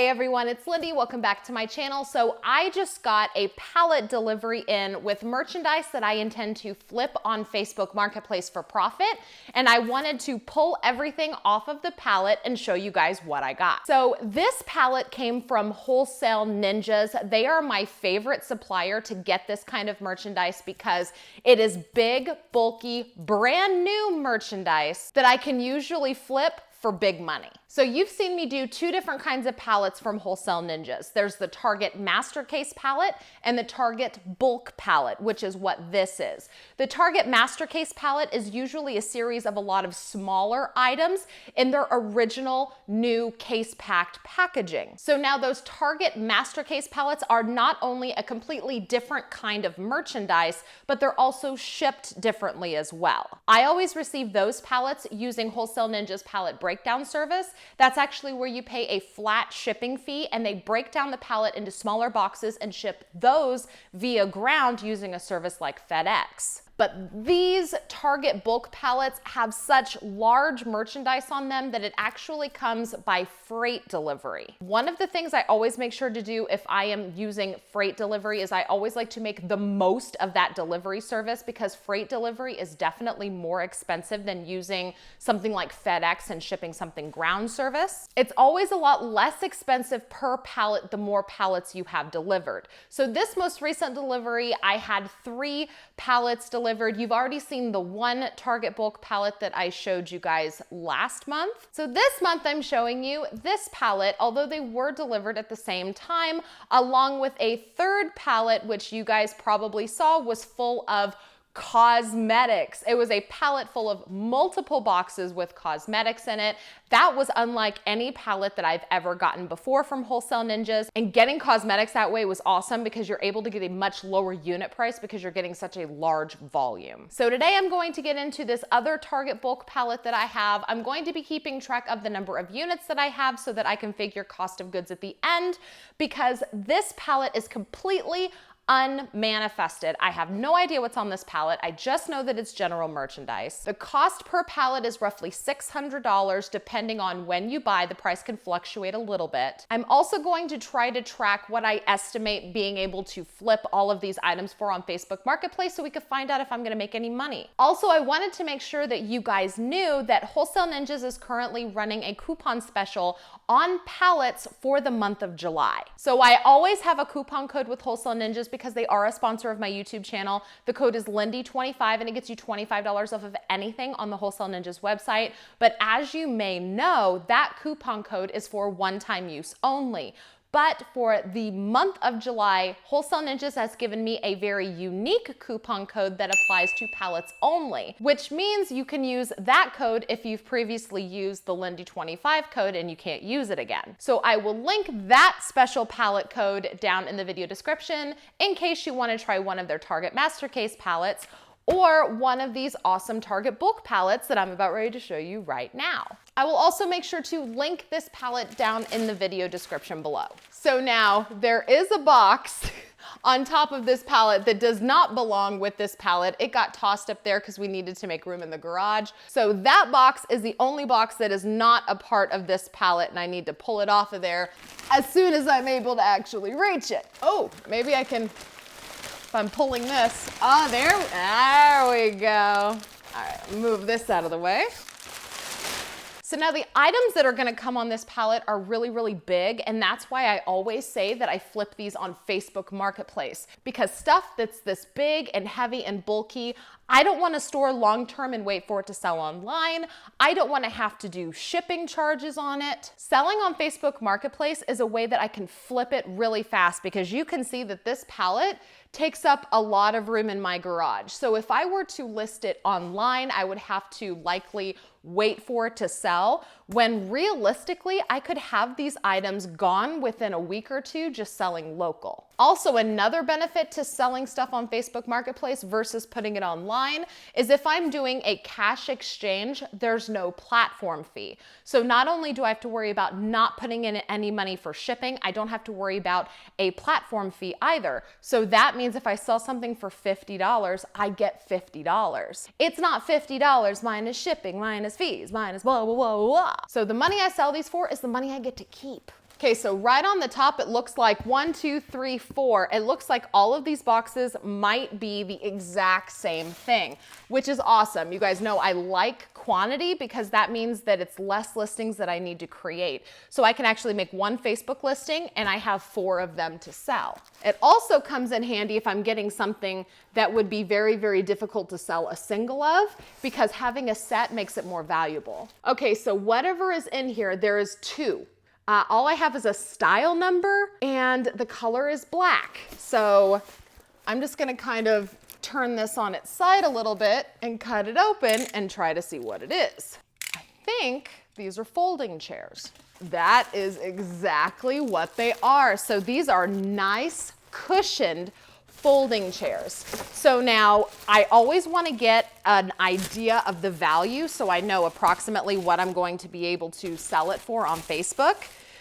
Hey everyone, it's Lindy. Welcome back to my channel. So I just got a pallet delivery in with merchandise that I intend to flip on Facebook Marketplace for profit. And I wanted to pull everything off of the pallet and show you guys what I got. So this pallet came from Wholesale Ninjas. They are my favorite supplier to get this kind of merchandise because it is big, bulky, brand new merchandise that I can usually flip for big money. So you've seen me do two different kinds of pallets from Wholesale Ninjas. There's the Target Master Case pallet and the Target Bulk pallet, which is what this is. The Target Master Case pallet is usually a series of a lot of smaller items in their original new case packed packaging. So now those Target Master Case pallets are not only a completely different kind of merchandise, but they're also shipped differently as well. I always receive those pallets using Wholesale Ninja's pallet breakdown service. That's actually where you pay a flat shipping fee and they break down the pallet into smaller boxes and ship those via ground using a service like FedEx. But these Target bulk pallets have such large merchandise on them that it actually comes by freight delivery. One of the things I always make sure to do if I am using freight delivery is I always like to make the most of that delivery service because freight delivery is definitely more expensive than using something like FedEx and shipping something ground service. It's always a lot less expensive per pallet the more pallets you have delivered. So this most recent delivery, I had 3 pallets delivered. You've already seen the one Target bulk pallet that I showed you guys last month. So this month I'm showing you this pallet, although they were delivered at the same time, along with a third pallet, which you guys probably saw was full of cosmetics. It was a pallet full of multiple boxes with cosmetics in it. That was unlike any pallet that I've ever gotten before from Wholesale Ninjas. And getting cosmetics that way was awesome because you're able to get a much lower unit price because you're getting such a large volume. So today I'm going to get into this other Target bulk pallet that I have. I'm going to be keeping track of the number of units that I have so that I can figure cost of goods at the end because this pallet is completely unmanifested. I have no idea what's on this pallet. I just know that it's general merchandise. The cost per pallet is roughly $600 depending on when you buy. The price can fluctuate a little bit. I'm also going to try to track what I estimate being able to flip all of these items for on Facebook Marketplace so we could find out if I'm gonna make any money. Also, I wanted to make sure that you guys knew that Wholesale Ninjas is currently running a coupon special on pallets for the month of July. So I always have a coupon code with Wholesale Ninjas because they are a sponsor of my YouTube channel. The code is Lindey25 and it gets you $25 off of anything on the Wholesale Ninjas website. But as you may know, that coupon code is for one-time use only. But for the month of July, Wholesale Ninjas has given me a very unique coupon code that applies to pallets only, which means you can use that code if you've previously used the Lindey25 code and you can't use it again. So I will link that special pallet code down in the video description in case you want to try one of their Target Master Case pallets or one of these awesome Target bulk pallets that I'm about ready to show you right now. I will also make sure to link this pallet down in the video description below. So now there is a box on top of this pallet that does not belong with this pallet. It got tossed up there because we needed to make room in the garage. So that box is the only box that is not a part of this pallet and I need to pull it off of there as soon as I'm able to actually reach it. Oh, maybe I can, if I'm pulling this. Oh, there we go. All right, move this out of the way. So now the items that are gonna come on this pallet are really, really big, and that's why I always say that I flip these on Facebook Marketplace, because stuff that's this big and heavy and bulky, I don't wanna store long-term and wait for it to sell online. I don't wanna have to do shipping charges on it. Selling on Facebook Marketplace is a way that I can flip it really fast because you can see that this pallet takes up a lot of room in my garage. So if I were to list it online, I would have to likely wait for it to sell, when realistically, I could have these items gone within a week or two just selling local. Also, another benefit to selling stuff on Facebook Marketplace versus putting it online is if I'm doing a cash exchange, there's no platform fee. So not only do I have to worry about not putting in any money for shipping, I don't have to worry about a platform fee either. So that means if I sell something for $50, I get $50. It's not $50 minus shipping, minus fees, minus blah, blah, blah, blah. So the money I sell these for is the money I get to keep. Okay, so right on the top, it looks like 1, 2, 3, 4. It looks like all of these boxes might be the exact same thing, which is awesome. You guys know I like quantity because that means that it's less listings that I need to create. So I can actually make one Facebook listing and I have 4 of them to sell. It also comes in handy if I'm getting something that would be very, very difficult to sell a single of, because having a set makes it more valuable. Okay, so whatever is in here, there is 2. All I have is a style number and the color is black. So I'm just gonna kind of turn this on its side a little bit and cut it open and try to see what it is. I think these are folding chairs. That is exactly what they are. So these are nice cushioned folding chairs. So now I always want to get an idea of the value so I know approximately what I'm going to be able to sell it for on Facebook.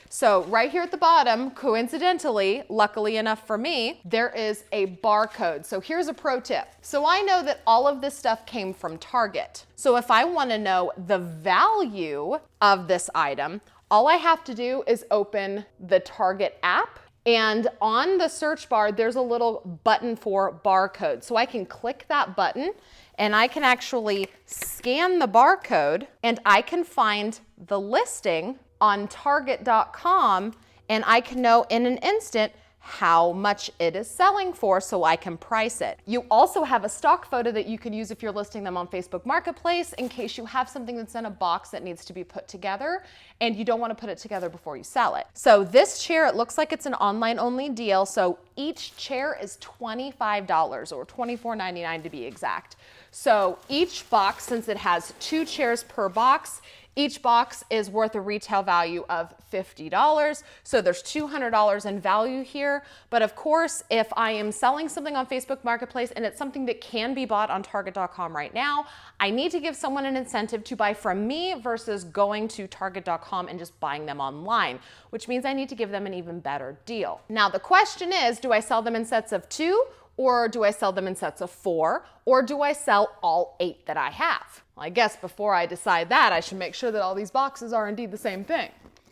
So right here at the bottom, coincidentally, luckily enough for me, there is a barcode. So here's a pro tip. So I know that all of this stuff came from Target. So if I want to know the value of this item, all I have to do is open the Target app. And on the search bar, there's a little button for barcode. So I can click that button and I can actually scan the barcode and I can find the listing on Target.com and I can know in an instant how much it is selling for so I can price it. You also have a stock photo that you can use if you're listing them on Facebook Marketplace in case you have something that's in a box that needs to be put together and you don't want to put it together before you sell it. So this chair, it looks like it's an online only deal. So each chair is $25 or $24.99 to be exact. So each box, since it has 2 chairs per box, each box is worth a retail value of $50. So there's $200 in value here. But of course, if I am selling something on Facebook Marketplace and it's something that can be bought on Target.com right now, I need to give someone an incentive to buy from me versus going to Target.com and just buying them online, which means I need to give them an even better deal. Now the question is, do I sell them in sets of 2? Or do I sell them in sets of 4? Or do I sell all 8 that I have? Well, I guess before I decide that, I should make sure that all these boxes are indeed the same thing.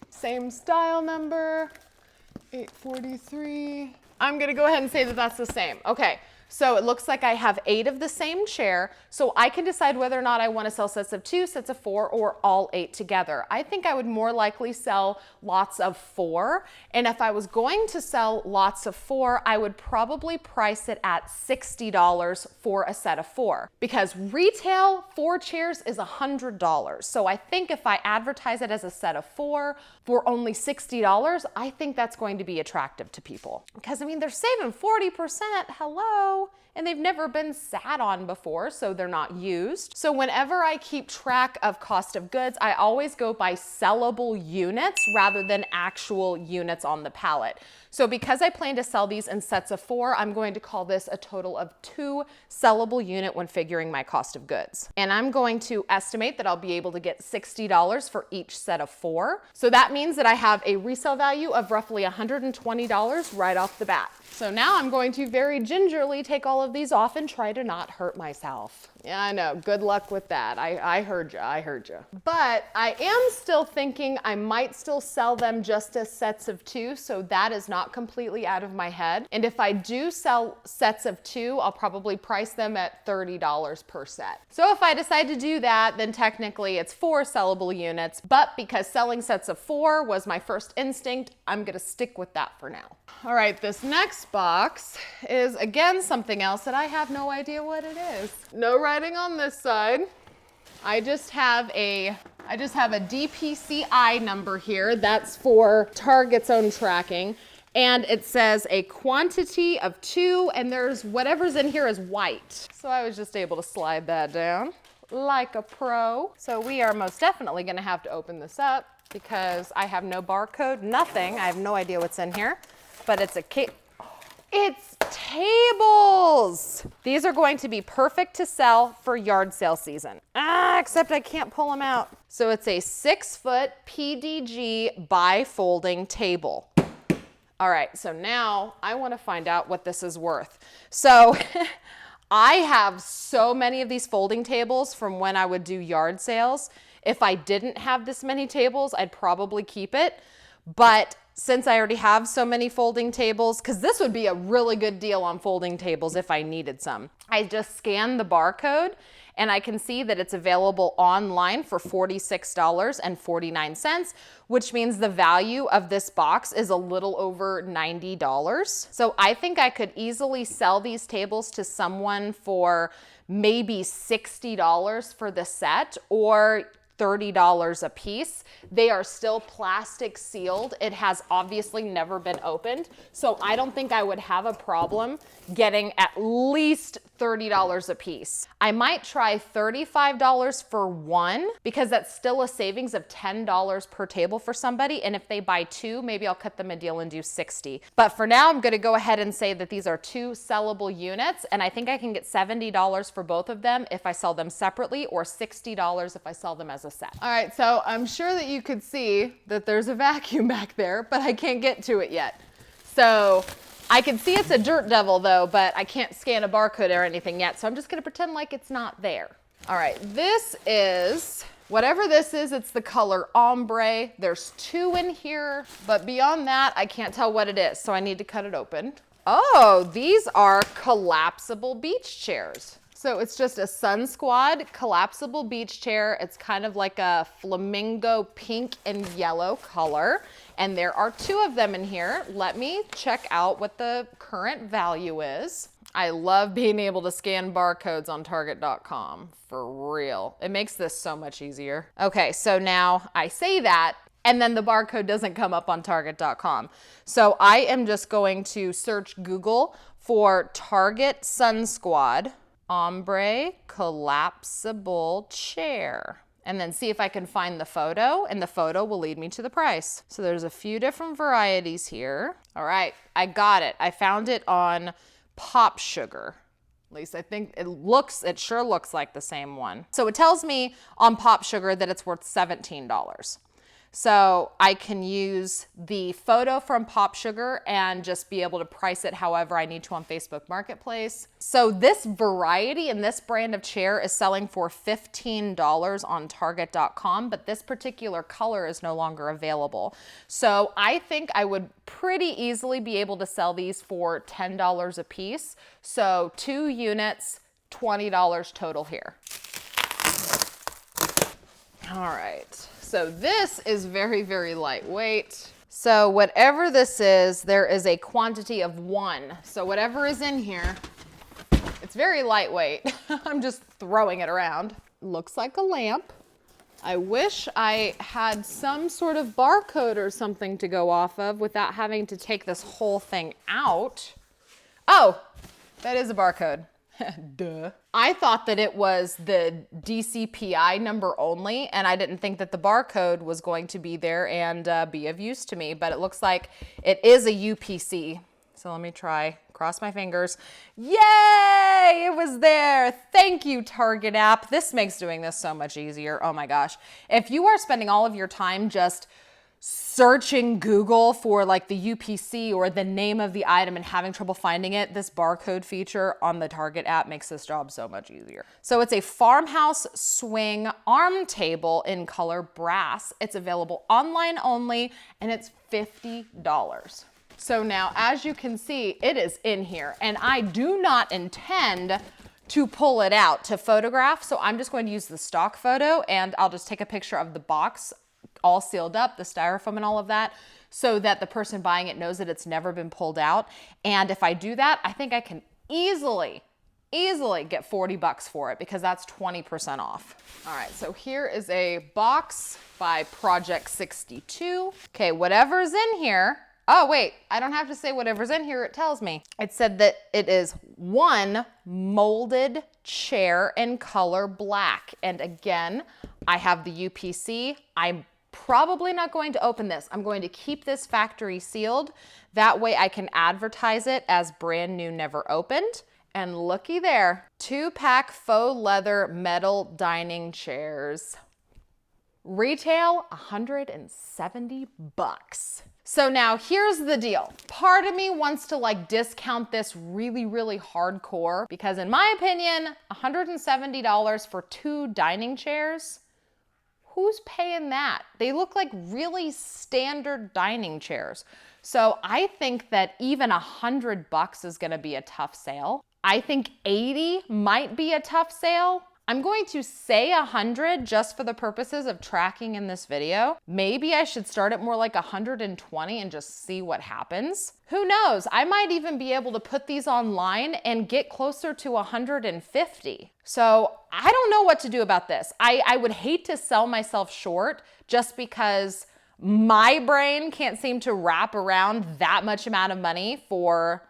Same style number, 843. I'm gonna go ahead and say that that's the same. Okay, so it looks like I have 8 of the same chair, so I can decide whether or not I want to sell sets of 2, sets of 4, or all 8 together. I think I would more likely sell lots of 4, and if I was going to sell lots of 4, I would probably price it at $60 for a set of 4, because retail 4 chairs is $100. So I think if I advertise it as a set of 4 for only $60, I think that's going to be attractive to people. Because I mean, they're saving 40%, hello. And they've never been sat on before, so they're not used. So whenever I keep track of cost of goods, I always go by sellable units rather than actual units on the pallet. So because I plan to sell these in sets of 4, I'm going to call this a total of 2 sellable unit when figuring my cost of goods. And I'm going to estimate that I'll be able to get $60 for each set of 4. So that means that I have a resale value of roughly $120 right off the bat. So now I'm going to very gingerly take all of these off and try to not hurt myself. Yeah, I know, good luck with that. I heard you. But I am still thinking I might still sell them just as sets of 2, so that is not completely out of my head. And if I do sell sets of 2, I'll probably price them at $30 per set. So if I decide to do that, then technically it's 4 sellable units, but because selling sets of 4 was my first instinct, I'm gonna stick with that for now. All right, this next box is again something else that I have no idea what it is. No writing on this side. I just have a DPCI number here. That's for Target's own tracking. And it says a quantity of 2, and there's whatever's in here is white. So I was just able to slide that down like a pro. So we are most definitely gonna have to open this up because I have no barcode, nothing. I have no idea what's in here, but it's it's tables. These are going to be perfect to sell for yard sale season. Except I can't pull them out. So it's a 6-foot PDG bifolding table. All right, so now I want to find out what this is worth. So I have so many of these folding tables from when I would do yard sales. If I didn't have this many tables, I'd probably keep it. But since I already have so many folding tables, because this would be a really good deal on folding tables if I needed some, I just scan the barcode and I can see that it's available online for $46.49, which means the value of this box is a little over $90. So I think I could easily sell these tables to someone for maybe $60 for the set, or $30 a piece. They are still plastic sealed. It has obviously never been opened. So I don't think I would have a problem getting at least $30 a piece. I might try $35 for one, because that's still a savings of $10 per table for somebody. And if they buy two, maybe I'll cut them a deal and do 60. But for now, I'm gonna go ahead and say that these are two sellable units, and I think I can get $70 for both of them if I sell them separately, or $60 if I sell them as a set. All right, so I'm sure that you could see that there's a vacuum back there, but I can't get to it yet. So I can see it's a Dirt Devil though, but I can't scan a barcode or anything yet, so I'm just gonna pretend like it's not there. All right, this is, whatever this is, it's the color ombre. There's two in here, but beyond that, I can't tell what it is, so I need to cut it open. Oh, these are collapsible beach chairs. So it's just a Sun Squad collapsible beach chair. It's kind of like a flamingo pink and yellow color. And there are two of them in here. Let me check out what the current value is. I love being able to scan barcodes on Target.com, for real. It makes this so much easier. Okay, so now I say that, and then the barcode doesn't come up on Target.com. So I am just going to search Google for Target Sun Squad ombre collapsible chair, and then see if I can find the photo, and the photo will lead me to the price. So there's a few different varieties here. All right, I got it. I found it on Pop Sugar. At least I think it sure looks like the same one. So it tells me on Pop Sugar that it's worth $17. So I can use the photo from Pop Sugar and just be able to price it however I need to on Facebook Marketplace. So this variety and this brand of chair is selling for $15 on Target.com, but this particular color is no longer available. So I think I would pretty easily be able to sell these for $10 a piece. So 2 units, $20 total here. All right. So this is very, very lightweight. So whatever this is, there is a quantity of 1. So whatever is in here, it's very lightweight. I'm just throwing it around. Looks like a lamp. I wish I had some sort of barcode or something to go off of without having to take this whole thing out. Oh, that is a barcode. Duh. I thought that it was the DCPI number only, and I didn't think that the barcode was going to be there and be of use to me, but it looks like it is a UPC. So let me try, cross my fingers. Yay, it was there. Thank you, Target app. This makes doing this so much easier. Oh my gosh. If you are spending all of your time just searching Google for like the UPC or the name of the item and having trouble finding it, this barcode feature on the Target app makes this job so much easier. So it's a farmhouse swing arm table in color brass. It's available online only, and it's $50. So now, as you can see, it is in here, and I do not intend to pull it out to photograph. So I'm just going to use the stock photo, and I'll just take a picture of the box all sealed up, the styrofoam and all of that, so that the person buying it knows that it's never been pulled out. And if I do that, I think I can easily get 40 bucks for it, because that's 20% off. All right, so here is a box by Project 62. Okay, whatever's in here, oh wait, I don't have to say whatever's in here, it tells me. It said that it is 1 molded chair in color black. And again, I have the UPC. I'm probably not going to open this. I'm going to keep this factory sealed. That way I can advertise it as brand new, never opened. And looky there, 2-pack faux leather metal dining chairs. Retail $170 bucks. So now here's the deal. Part of me wants to like discount this really, really hardcore, because in my opinion, $170 for 2 dining chairs, Who's paying that? They look like really standard dining chairs. So I think that even $100 is gonna be a tough sale. I think 80 might be a tough sale. I'm going to say 100 just for the purposes of tracking in this video. Maybe I should start at more like 120 and just see what happens. Who knows? I might even be able to put these online and get closer to 150. So I don't know what to do about this. I would hate to sell myself short just because my brain can't seem to wrap around that much amount of money for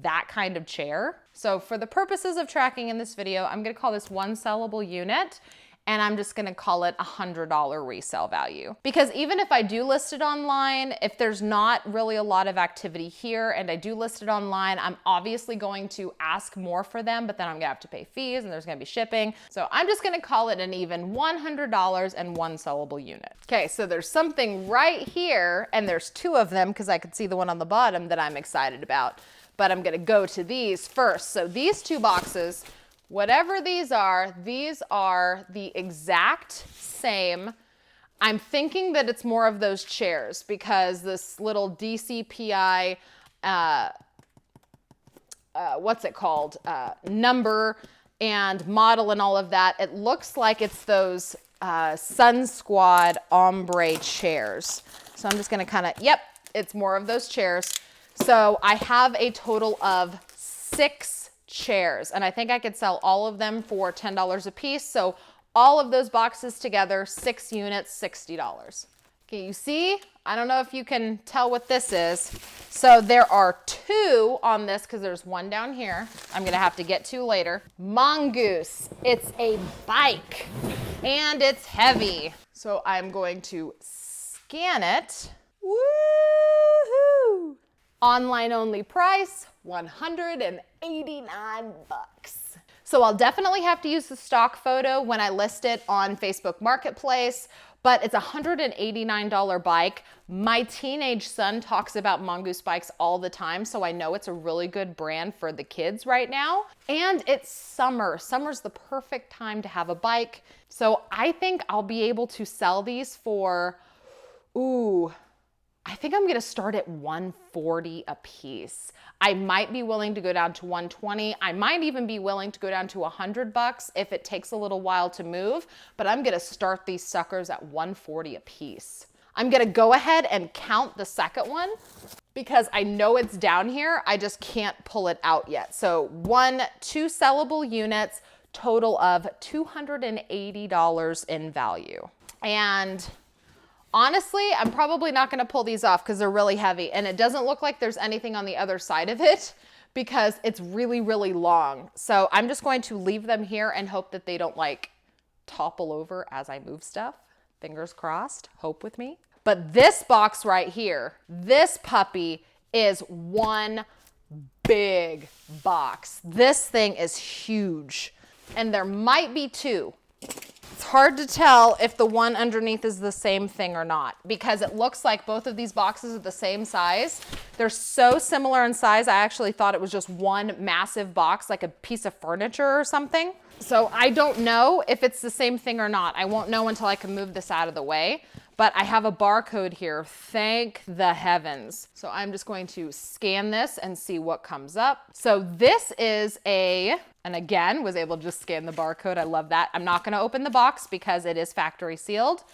that kind of chair. So for the purposes of tracking in this video, I'm gonna call this one sellable unit, and I'm just gonna call it $100 resale value. Because even if I do list it online, if there's not really a lot of activity here and I do list it online, I'm obviously going to ask more for them, but then I'm gonna have to pay fees and there's gonna be shipping. So I'm just gonna call it an even $100 and one sellable unit. Okay, so there's something right here, and there's two of them because I could see the one on the bottom that I'm excited about. But I'm gonna go to these first. So these two boxes, whatever these are the exact same. I'm thinking that it's more of those chairs because this little DCPI, what's it called? Number and model and all of that. It looks like it's those Sun Squad ombre chairs. So I'm just gonna yep, it's more of those chairs. So I have a total of 6 chairs, and I think I could sell all of them for $10 a piece. So all of those boxes together, 6 units, $60. Okay, you see? I don't know if you can tell what this is. So there are 2 on this because there's one down here. I'm gonna have to get to later. Mongoose, it's a bike and it's heavy. So I'm going to scan it. Woohoo! Online only price, $189. So I'll definitely have to use the stock photo when I list it on Facebook Marketplace, but it's a $189 bike. My teenage son talks about Mongoose bikes all the time, so I know it's a really good brand for the kids right now. And it's summer. Summer's the perfect time to have a bike. So I think I'll be able to sell these for, I think I'm gonna start at $140 a piece. I might be willing to go down to $120. I might even be willing to go down to $100 if it takes a little while to move, but I'm gonna start these suckers at $140 a piece. I'm gonna go ahead and count the second one because I know it's down here. I just can't pull it out yet. So 2 sellable units, total of $280 in value. And honestly, I'm probably not gonna pull these off because they're really heavy, and it doesn't look like there's anything on the other side of it because it's really, really long. So I'm just going to leave them here and hope that they don't like topple over as I move stuff. Fingers crossed, hope with me. But this box right here, this puppy is one big box. This thing is huge, and there might be 2. It's hard to tell if the one underneath is the same thing or not because it looks like both of these boxes are the same size. They're so similar in size, I actually thought it was just one massive box, like a piece of furniture or something. So I don't know if it's the same thing or not. I won't know until I can move this out of the way, but I have a barcode here, thank the heavens. So I'm just going to scan this and see what comes up. So this is and again, was able to just scan the barcode. I love that. I'm not gonna open the box because it is factory sealed,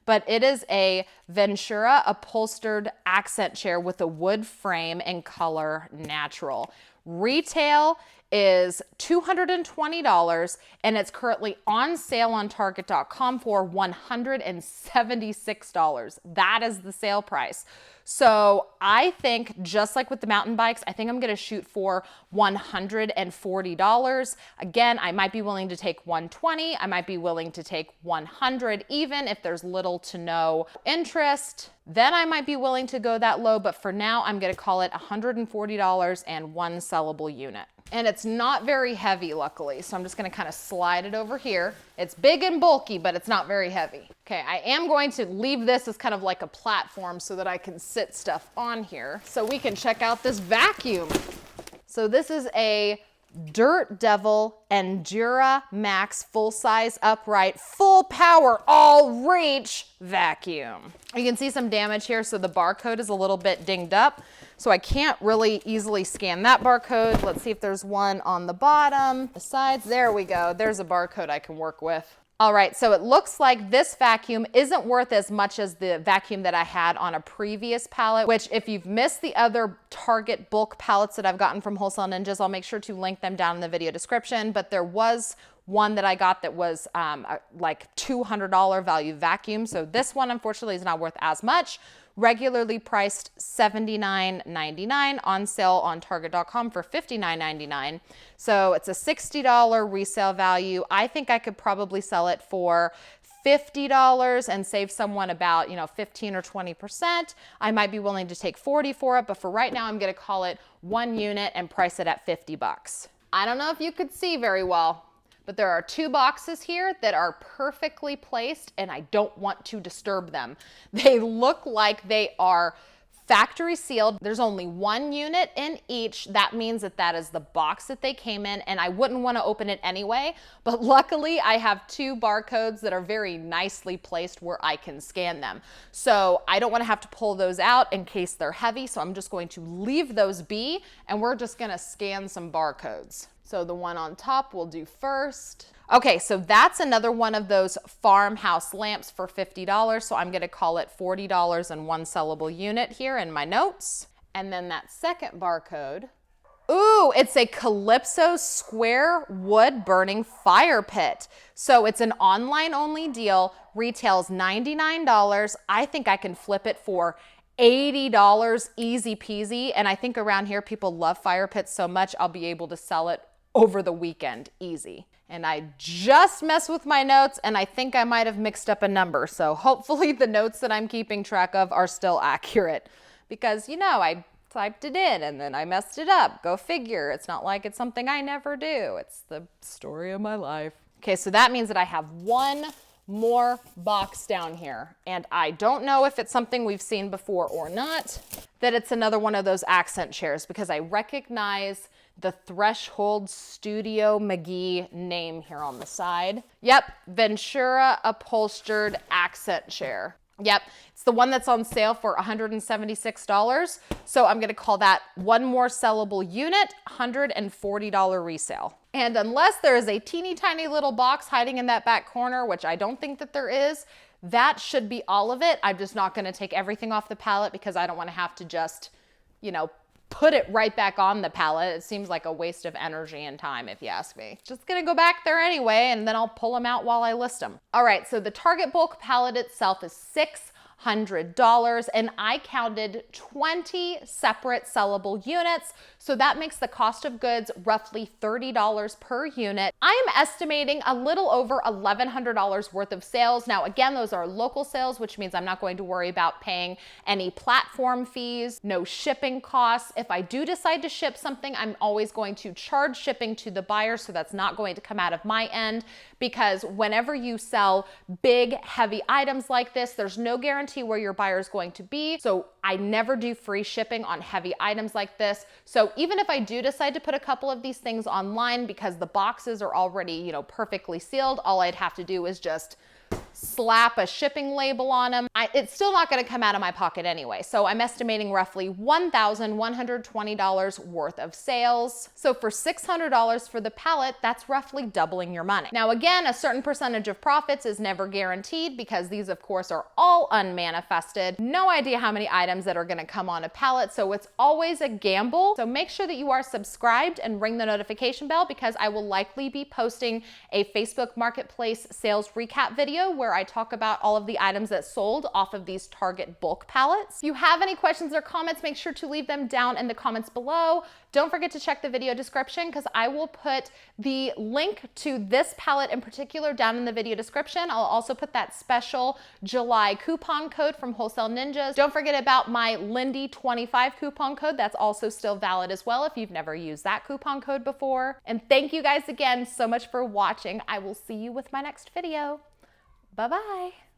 but it is a Ventura upholstered accent chair with a wood frame and color natural. Retail is $220 and it's currently on sale on Target.com for $176. That is the sale price. So I think just like with the mountain bikes, I think I'm gonna shoot for $140. Again, I might be willing to take $120. I might be willing to take $100 even if there's little to no interest. Then I might be willing to go that low, but for now I'm gonna call it $140 and one sellable unit. And it's not very heavy, luckily, so I'm just gonna kind of slide it over here. It's big and bulky, but it's not very heavy. Okay, I am going to leave this as kind of like a platform so that I can sit stuff on here so we can check out this vacuum. So this is a Dirt Devil Endura Max full-size upright, full power, all reach vacuum. You can see some damage here, so the barcode is a little bit dinged up, so I can't really easily scan that barcode. Let's see if there's one on the bottom. Besides, there we go. There's a barcode I can work with. All right, so it looks like this vacuum isn't worth as much as the vacuum that I had on a previous pallet, which if you've missed the other Target bulk pallets that I've gotten from Wholesale Ninjas, I'll make sure to link them down in the video description. But there was one that I got that was like $200 value vacuum. So this one, unfortunately, is not worth as much. Regularly priced $79.99, on sale on Target.com for $59.99. So it's a $60 resale value. I think I could probably sell it for $50 and save someone about, 15 or 20%. I might be willing to take 40 for it, but for right now, I'm gonna call it one unit and price it at 50 bucks. I don't know if you could see very well, but there are two boxes here that are perfectly placed and I don't want to disturb them. They look like they are factory sealed. There's only one unit in each. That means that that is the box that they came in, and I wouldn't want to open it anyway, but luckily I have two barcodes that are very nicely placed where I can scan them. So I don't want to have to pull those out in case they're heavy, so I'm just going to leave those be, and we're just going to scan some barcodes. So the one on top we'll do first. Okay, so that's another one of those farmhouse lamps for $50. So I'm gonna call it $40 and one sellable unit here in my notes. And then that second barcode, ooh, it's a Calypso square wood burning fire pit. So it's an online only deal, retails $99. I think I can flip it for $80, easy peasy. And I think around here people love fire pits so much, I'll be able to sell it over the weekend, easy. And I just messed with my notes and I think I might have mixed up a number. So hopefully the notes that I'm keeping track of are still accurate because, I typed it in and then I messed it up. Go figure. It's not like it's something I never do. It's the story of my life. Okay, so that means that I have one more box down here. And I don't know if it's something we've seen before or not, that it's another one of those accent chairs because I recognize the Threshold Studio McGee name here on the side. Yep, Ventura upholstered accent chair. Yep, it's the one that's on sale for $176. So I'm gonna call that one more sellable unit, $140 resale. And unless there is a teeny tiny little box hiding in that back corner, which I don't think that there is, that should be all of it. I'm just not gonna take everything off the pallet because I don't wanna have to just, put it right back on the pallet. It seems like a waste of energy and time if you ask me. Just gonna go back there anyway and then I'll pull them out while I list them. All right, so the Target bulk pallet itself is $600 and I counted 20 separate sellable units. So that makes the cost of goods roughly $30 per unit. I am estimating a little over $1,100 worth of sales. Now, again, those are local sales, which means I'm not going to worry about paying any platform fees, no shipping costs. If I do decide to ship something, I'm always going to charge shipping to the buyer. So that's not going to come out of my end because whenever you sell big, heavy items like this, there's no guarantee where your buyer is going to be. So I never do free shipping on heavy items like this. So even if I do decide to put a couple of these things online because the boxes are already, perfectly sealed, all I'd have to do is just slap a shipping label on them. It's still not gonna come out of my pocket anyway. So I'm estimating roughly $1,120 worth of sales. So for $600 for the pallet, that's roughly doubling your money. Now again, a certain percentage of profits is never guaranteed because these of course are all unmanifested. No idea how many items that are gonna come on a pallet. So it's always a gamble. So make sure that you are subscribed and ring the notification bell because I will likely be posting a Facebook Marketplace sales recap video where I talk about all of the items that sold off of these Target bulk pallets. If you have any questions or comments, make sure to leave them down in the comments below. Don't forget to check the video description because I will put the link to this pallet in particular down in the video description. I'll also put that special July coupon code from Wholesale Ninjas. Don't forget about my Lindey25 coupon code. That's also still valid as well if you've never used that coupon code before. And thank you guys again so much for watching. I will see you with my next video. Bye-bye.